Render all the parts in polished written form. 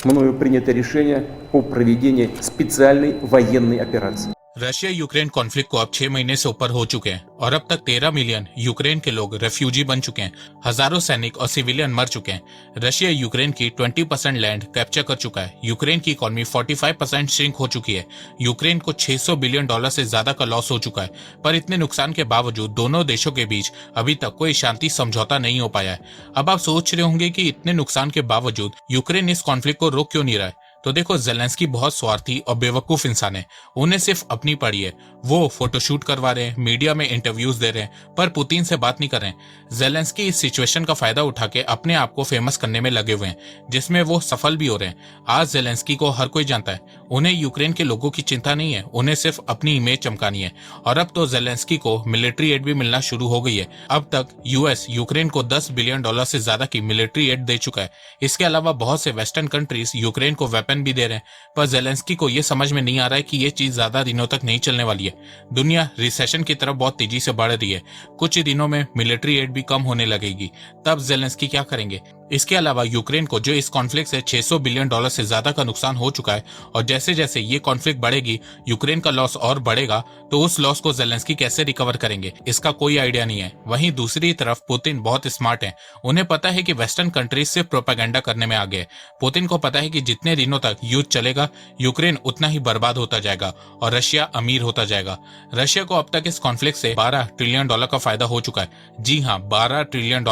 мною принято решение о проведении специальной военной операции. Russia Ukraine conflict को अब 6 महीने से ऊपर हो चुके हैं और अब तक 13 मिलियन यूक्रेन के लोग रेफ्यूजी बन चुके हैं। हजारों सैनिक और सिविलियन मर चुके हैं। रशिया यूक्रेन की 20% लैंड कैप्चर कर चुका है। यूक्रेन की इकोनॉमी 45% श्रिंक हो चुकी है। यूक्रेन को $600 बिलियन से ज्यादा का लॉस हो चुका है। पर इतने नुकसान के बावजूद दोनों देशों के बीच अभी तक कोई शांति समझौता नहीं हो पाया है। अब आप सोच रहे होंगे कि इतने नुकसान के बावजूद यूक्रेन इस कॉन्फ्लिक्ट को रोक क्यों नहीं रहा है। तो देखो, जेलेंस्की बहुत स्वार्थी और बेवकूफ इंसान है। उन्हें सिर्फ अपनी पड़ी है। वो फोटोशूट करवा रहे हैं, मीडिया में इंटरव्यूज दे रहे हैं, पर पुतिन से बात नहीं कर रहे हैं। जेलेंस्की इस सिचुएशन का फायदा उठा के अपने आप को फेमस करने में लगे हुए हैं, जिसमें वो सफल भी हो रहे हैं। आज जेलेंस्की को हर कोई जानता है। उन्हें यूक्रेन के लोगों की चिंता नहीं है, उन्हें सिर्फ अपनी इमेज चमकानी है। और अब तो जेलेंस्की को मिलिट्री एड भी मिलना शुरू हो गई है। अब तक यूएस यूक्रेन को $10 बिलियन से ज्यादा की मिलिट्री एड दे चुका है। इसके अलावा बहुत से वेस्टर्न कंट्रीज यूक्रेन को वेपन भी दे रहे हैं। पर जेलेंस्की को यह समझ में नहीं आ रहा है कि यह चीज ज्यादा दिनों तक नहीं चलने वाली है। दुनिया रिसेशन की तरफ बहुत तेजी से बढ़ रही है। कुछ ही दिनों में मिलिट्री एड भी कम होने लगेगी। तब जेलेंस्की क्या करेंगे। इसके अलावा यूक्रेन को जो इस कॉन्फ्लिक्ट से $600 बिलियन से ज्यादा का नुकसान हो चुका है, और जैसे जैसे ये कॉन्फ्लिक्ट बढ़ेगी यूक्रेन का लॉस और बढ़ेगा, तो उस लॉस को जेलेंस्की कैसे रिकवर करेंगे, इसका कोई आइडिया नहीं है। वहीं दूसरी तरफ पुतिन बहुत स्मार्ट है। उन्हें पता है कि वेस्टर्न कंट्रीज सिर्फ प्रोपेगेंडा करने में आगे है। पुतिन को पता है कि जितने दिनों तक युद्ध चलेगा यूक्रेन उतना ही बर्बाद होता जाएगा और रशिया अमीर होता जाएगा। रशिया को अब तक इस कॉन्फ्लिक्ट से $12 ट्रिलियन का फायदा हो चुका है। जी हाँ, $12 ट्रिलियन,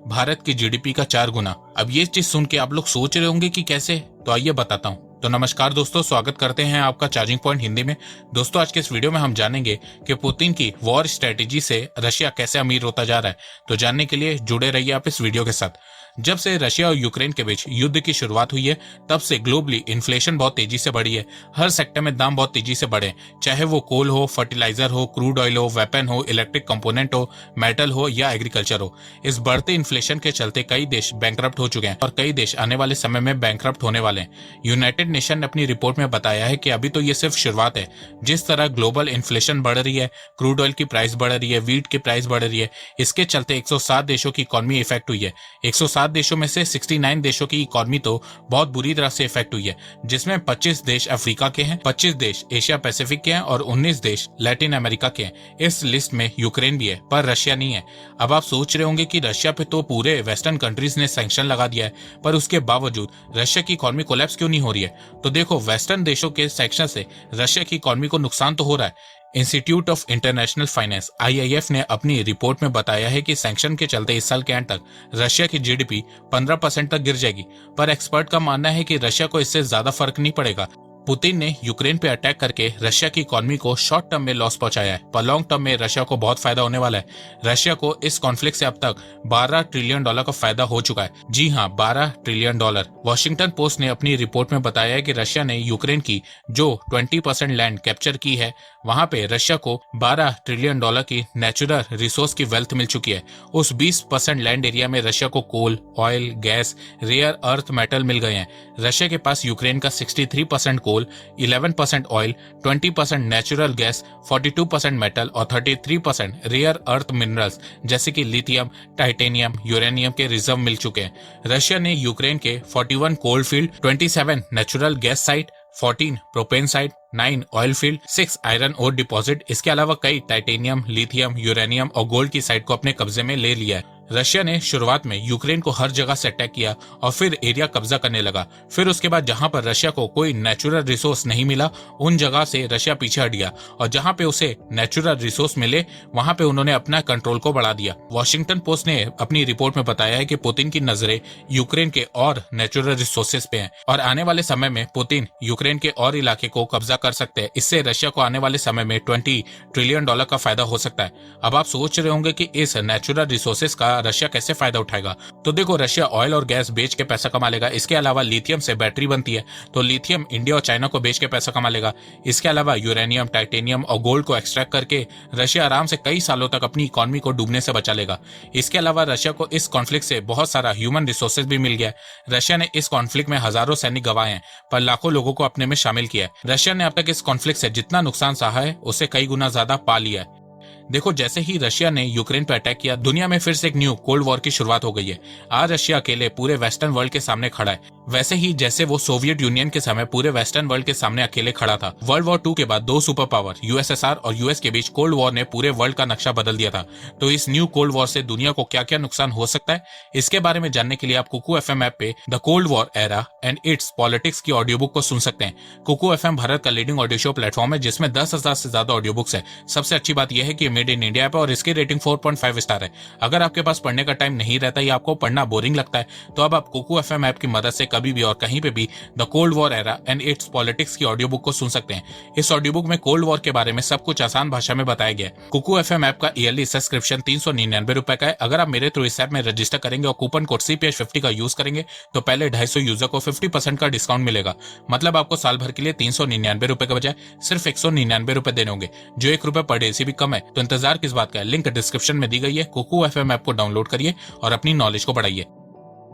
भारत की जीडीपी का 4 गुना। अब ये चीज सुन के आप लोग सोच रहे होंगे कि कैसे, तो आइए बताता हूँ। तो नमस्कार दोस्तों, स्वागत करते हैं आपका चार्जिंग पॉइंट हिंदी में। दोस्तों, आज के इस वीडियो में हम जानेंगे कि पुतिन की वॉर स्ट्रेटेजी से रशिया कैसे अमीर होता जा रहा है। तो जानने के लिए जुड़े रहिए आप इस वीडियो के साथ। जब से रशिया और यूक्रेन के बीच युद्ध की शुरुआत हुई है, तब से ग्लोबली इन्फ्लेशन बहुत तेजी से बढ़ी है। हर सेक्टर में दाम बहुत तेजी से बढ़े, चाहे वो कोल हो, फर्टिलाइजर हो, क्रूड ऑयल हो, वेपन हो, इलेक्ट्रिक कंपोनेंट हो, मेटल हो या एग्रीकल्चर हो। इस बढ़ते इन्फ्लेशन के चलते कई देश बैंकरप्ट हो चुके हैं और कई देश आने वाले समय में बैंकरप्ट होने वाले हैं। यूनाइटेड नेशन ने अपनी रिपोर्ट में बताया है कि अभी तो ये सिर्फ शुरुआत है। जिस तरह ग्लोबल इन्फ्लेशन बढ़ रही है, क्रूड ऑयल की प्राइस बढ़ रही है, वीट की प्राइस बढ़ रही है, इसके चलते 107 देशों की इकोनॉमी इफेक्ट हुई है। 107 देशों में से 69 देशों की इकोनॉमी तो बहुत बुरी तरह से इफेक्ट हुई है, जिसमें 25 देश अफ्रीका के हैं, 25 देश एशिया पैसिफिक के हैं और 19 देश लैटिन अमेरिका के हैं। इस लिस्ट में यूक्रेन भी है, पर रशिया नहीं है। अब आप सोच रहे होंगे कि रशिया पे तो पूरे वेस्टर्न कंट्रीज ने सैंक्शन लगा दिया है, पर उसके बावजूद रशिया की इकोनॉमी कोलैप्स क्यों नहीं हो रही है। तो देखो, वेस्टर्न देशों के सैंक्शन से रशिया की इकोनॉमी को नुकसान तो हो रहा है। Institute of international finance IIF ने अपनी रिपोर्ट में बताया है कि सैंक्शन के चलते इस साल के एंड तक रशिया की जीडीपी 15% तक गिर जाएगी। पर एक्सपर्ट का मानना है कि रशिया को इससे ज्यादा फर्क नहीं पड़ेगा। पुतिन ने यूक्रेन पे अटैक करके रशिया की इकोनॉमी को शॉर्ट टर्म में लॉस पहुंचाया है, पर लॉन्ग टर्म में रशिया को बहुत फायदा होने वाला है। रशिया को इस कॉन्फ्लिक्ट से अब तक $12 ट्रिलियन का फायदा हो चुका है। जी हाँ, $12 ट्रिलियन। वॉशिंगटन पोस्ट ने अपनी रिपोर्ट में बताया है कि रशिया ने यूक्रेन की जो 20% लैंड कैप्चर की है, वहां पे रशिया को $12 ट्रिलियन की नेचुरल रिसोर्स की वेल्थ मिल चुकी है। उस 20% लैंड एरिया में रशिया को coal, oil, gas, rare earth metal मिल गए हैं। रशिया के पास यूक्रेन का 63% coal, 11% oil, 20% natural gas, 42% metal और 33% रेयर अर्थ मिनरल्स जैसे कि लिथियम, टाइटेनियम, यूरेनियम के रिजर्व मिल चुके हैं। रशिया ने यूक्रेन के 41 coal field, 27 natural gas site, 14 propane site, 9 oil field, 6 iron ore deposit, इसके अलावा कई टाइटेनियम, लिथियम, यूरेनियम और गोल्ड की साइट को अपने कब्जे में ले लिया है। रशिया ने शुरुआत में यूक्रेन को हर जगह से अटैक किया और फिर एरिया कब्जा करने लगा। फिर उसके बाद जहां पर रशिया को कोई नेचुरल रिसोर्स नहीं मिला, उन जगह से रशिया पीछे हट गया और जहां पे उसे नेचुरल रिसोर्स मिले वहां पे उन्होंने अपना कंट्रोल को बढ़ा दिया। वॉशिंगटन पोस्ट ने अपनी रिपोर्ट में बताया है कि पुतिन की नजरें यूक्रेन के और नेचुरल रिसोर्सेज पे हैं और आने वाले समय में पुतिन यूक्रेन के और इलाके को कब्जा कर सकते हैं। इससे रशिया को आने वाले समय में $20 ट्रिलियन का फायदा हो सकता है। अब आप सोच रहे होंगे कि इस नेचुरल रिसोर्सेज का रशिया कैसे फायदा उठाएगा। तो देखो, रशिया ऑयल और गैस बेच के पैसा कमा लेगा। इसके अलावा लिथियम से बैटरी बनती है, तो लिथियम इंडिया और चाइना को बेच के पैसा कमा लेगा। इसके अलावा यूरेनियम, टाइटेनियम और गोल्ड को एक्सट्रैक्ट करके रशिया आराम से कई सालों तक अपनी इकोनॉमी को डूबने से बचा लेगा। इसके अलावा रशिया को इस कॉन्फ्लिक्ट से बहुत सारा ह्यूमन रिसोर्सेज भी मिल गया है। रशिया ने इस कॉन्फ्लिक्ट में हजारों सैनिक गंवाए हैं, पर लाखों लोगों को अपने में शामिल किया है। रशिया ने अब तक इस कॉन्फ्लिक्ट से जितना नुकसान सहा है, उससे कई गुना ज्यादा पा लिया है। देखो, जैसे ही रशिया ने यूक्रेन पर अटैक किया, दुनिया में फिर से एक न्यू कोल्ड वॉर की शुरुआत हो गई है। आज रशिया अकेले पूरे वेस्टर्न वर्ल्ड के सामने खड़ा है। वैसे ही जैसे वो सोवियत यूनियन के समय पूरे वेस्टर्न वर्ल्ड के सामने अकेले खड़ा था। वर्ल्ड वॉर 2 के बाद दो सुपर पावर यूएसएसआर और यूएस के बीच कोल्ड वॉर ने पूरे वर्ल्ड का नक्शा बदल दिया था। तो इस न्यू कोल्ड वॉर से दुनिया को क्या क्या नुकसान हो सकता है, इसके बारे में जानने के लिए आप कुकू एफएम ऐप पे the cold war era and it's politics की ऑडियो बुक को सुन सकते हैं। कुकू एफएम भारत का लीडिंग ऑडियो शो प्लेटफॉर्म है जिसमें 10,000 से ज्यादा ऑडियो बुक्स है। सबसे अच्छी बात यह है कि मेड इन इंडिया ऐप है और इसकी रेटिंग 4.5 स्टार है। अगर आपके पास पढ़ने का टाइम नहीं रहता या आपको पढ़ना बोरिंग लगता है तो अब आप कुकू एफएम ऐप की मदद से कभी भी और कहीं पे भी the cold war era and it's politics की ऑडियो बुक को सुन सकते हैं। इस ऑडियो बुक में कोल्ड वॉर के बारे में सब कुछ आसान भाषा में बताया गया है। कुकू एफएम ऐप का ईयरली सब्सक्रिप्शन 399 रुपए का है। अगर आप मेरे थ्रू इस ऐप में रजिस्टर करेंगे और कूपन कोड CPH50 का यूज करेंगे तो पहले 250 यूजर को 50% का डिस्काउंट मिलेगा। मतलब आपको साल भर के लिए 399 रुपए के बजाय सिर्फ 199 रुपए देने होंगे, जो ₹1 पर डे से भी कम है। तो इंतजार किस बात का है, लिंक डिस्क्रिप्शन में दी गई है। कुकू एफएम ऐप को डाउनलोड करिए और अपनी नॉलेज को बढ़ाइए।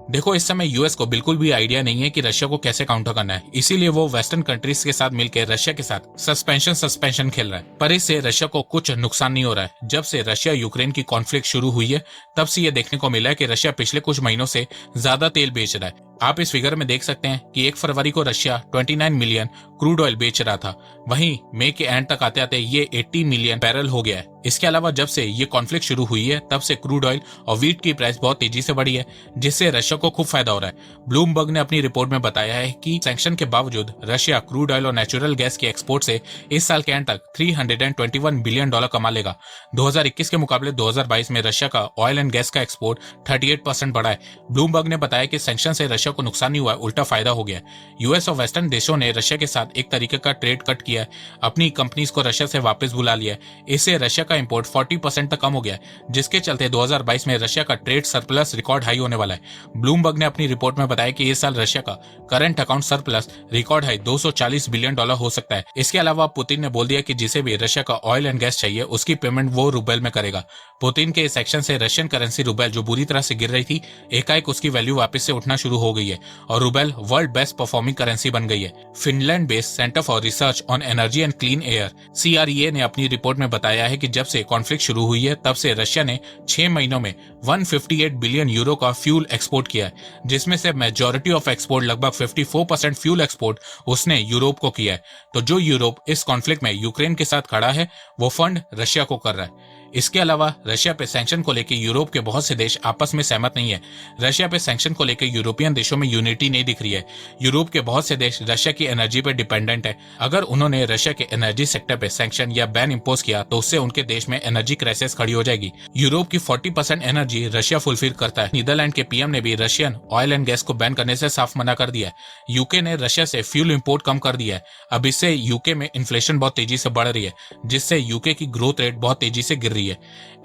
देखो, इस समय यूएस को बिल्कुल भी आइडिया नहीं है कि रशिया को कैसे काउंटर करना है, इसीलिए वो वेस्टर्न कंट्रीज के साथ मिलकर रशिया के साथ सस्पेंशन खेल रहा है। पर इससे रशिया को कुछ नुकसान नहीं हो रहा है। जब से रशिया यूक्रेन की कॉन्फ्लिक्ट शुरू हुई है तब से ये देखने को मिला है कि रशिया पिछले कुछ महीनों से ज्यादा तेल बेच रहा है। आप इस फिगर में देख सकते हैं कि 1 फरवरी को रशिया 29 मिलियन क्रूड ऑयल बेच रहा था, वहीं मई के एंड तक आते आते ये 80 मिलियन बैरल हो गया है। इसके अलावा जब से ये कॉन्फ्लिक्ट शुरू हुई है तब से क्रूड ऑयल और व्हीट की प्राइस बहुत तेजी से बढ़ी है, जिससे रशिया को खूब फायदा हो रहा है। ब्लूमबर्ग ने अपनी रिपोर्ट में बताया है कि सैंक्शन के बावजूद रशिया क्रूड ऑयल और नेचुरल गैस के एक्सपोर्ट से इस साल के एंड तक $321 बिलियन कमा लेगा। 2021 के मुकाबले 2022 में रशिया का ऑयल एंड गैस का एक्सपोर्ट 38% बढ़ा है। ब्लूमबर्ग ने बताया कि सैंक्शन से रशिया को नुकसान नहीं हुआ, उल्टा फायदा हो गया। यूएस और वेस्टर्न देशों ने रशिया के साथ एक तरीके का ट्रेड कट किया है, अपनी कंपनीज को रशिया से वापस बुला लिया है। इससे रशिया का इंपोर्ट 40% तक कम हो गया है, जिसके चलते 2022 में रशिया का ट्रेड सरप्लस रिकॉर्ड हाई होने वाला है। ब्लूमबर्ग ने अपनी रिपोर्ट में बताया कि इस साल रशिया का current account surplus record high $240 billion हो सकता है। इसके अलावा पुतिन ने बोल दिया कि जिसे भी रशिया का ऑयल एंड गैस चाहिए उसकी पेमेंट वो रूबल में करेगा। पुतिन के इस एक्शन से रशियन करेंसी रूबल जो बुरी तरह से गिर रही थी, एकाएक उसकी वैल्यू वापस से उठना शुरू हो गई है और rouble world best performing currency बन गई है। Finland based centre for research on energy and clean air CREA ने अपनी रिपोर्ट में बताया है कि जब से कॉन्फ्लिक्ट शुरू हुई है तब से रशिया ने 6 महीनों में 158 बिलियन यूरो का फ्यूल एक्सपोर्ट किया है, जिसमें से मेजॉरिटी ऑफ एक्सपोर्ट लगभग 54% फ्यूल एक्सपोर्ट उसने यूरोप को किया है। तो जो यूरोप इस कॉन्फ्लिक्ट में यूक्रेन के साथ खड़ा है वो फंड रशिया को कर रहा है। इसके अलावा रशिया पे सैंक्शन को लेकर यूरोप के बहुत से देश आपस में सहमत नहीं है। रशिया पे सैंक्शन को लेकर यूरोपियन देशों में यूनिटी नहीं दिख रही है। यूरोप के बहुत से देश रशिया की एनर्जी पे डिपेंडेंट है। अगर उन्होंने रशिया के एनर्जी सेक्टर पे सैंक्शन या बैन इंपोज किया तो उससे उनके देश में एनर्जी क्राइसिस खड़ी हो जाएगी। यूरोप की 40% एनर्जी रशिया फुलफिल करता है। नीदरलैंड के PM ने भी रशियन ऑयल एंड गैस को बैन करने से साफ मना कर दिया है। यूके ने रशिया से फ्यूल इंपोर्ट कम कर दिया है। अब इससे यूके में इन्फ्लेशन बहुत तेजी से बढ़ रही है, जिससे यूके की ग्रोथ रेट बहुत तेजी से गिर रही है।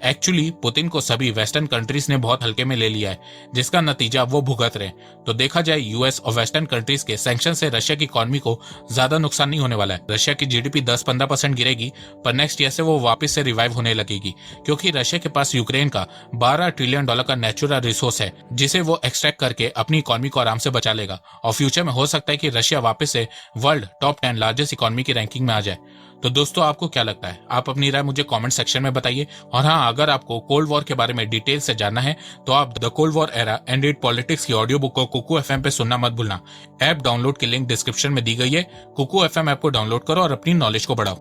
एक्चुअली पुतिन को सभी वेस्टर्न कंट्रीज ने बहुत हल्के में ले लिया है, जिसका नतीजा वो भुगत रहे। तो देखा जाए यूएस और वेस्टर्न कंट्रीज के सैंक्शन से रशिया की इकोनॉमी को ज्यादा नुकसान नहीं होने वाला है। रशिया की GDP 10-15% गिरेगी, पर नेक्स्ट ईयर से वो वापस से रिवाइव होने लगेगी, क्योंकि रशिया के पास यूक्रेन का $12 ट्रिलियन का नेचुरल रिसोर्स है, जिसे वो एक्सट्रैक्ट करके अपनी इकोनॉमी को आराम से बचा लेगा। और फ्यूचर में हो सकता है कि रशिया वापस से वर्ल्ड टॉप 10 लार्जेस्ट इकोनॉमी की रैंकिंग में आ जाए। तो दोस्तों, आपको क्या लगता है? आप अपनी राय मुझे कमेंट सेक्शन में बताइए। और हाँ, अगर आपको कोल्ड वॉर के बारे में डिटेल से जानना है तो आप the cold war era and it's politics की ऑडियो बुक को कुकू FM पे सुनना मत भूलना। ऐप डाउनलोड की लिंक डिस्क्रिप्शन में दी गई है। कुकू FM ऐप को डाउनलोड करो और अपनी नॉलेज को बढ़ाओ।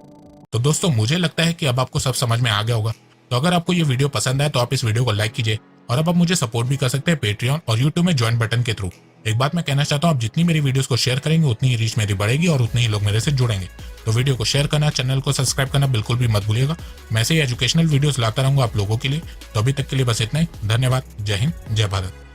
तो दोस्तों, मुझे लगता है कि अब आपको सब समझ में आ गया होगा। तो अगर आपको ये वीडियो पसंद आए तो आप इस वीडियो को लाइक कीजिए, और अब आप मुझे सपोर्ट भी कर सकते हैं पेट्रियन और यूट्यूब में ज्वाइन बटन के थ्रू। एक बात मैं कहना चाहता हूँ, आप जितनी मेरी वीडियोस को शेयर करेंगे उतनी ही रीच मेरी बढ़ेगी और उतने ही लोग मेरे से जुड़ेंगे। तो वीडियो को शेयर करना, चैनल को सब्सक्राइब करना बिल्कुल भी मत भूलिएगा। मैं ऐसे ही एजुकेशनल वीडियोस लाता रहूंगा आप लोगों के लिए। तो अभी तक के लिए बस इतना ही। धन्यवाद। जय हिंद, जय भारत।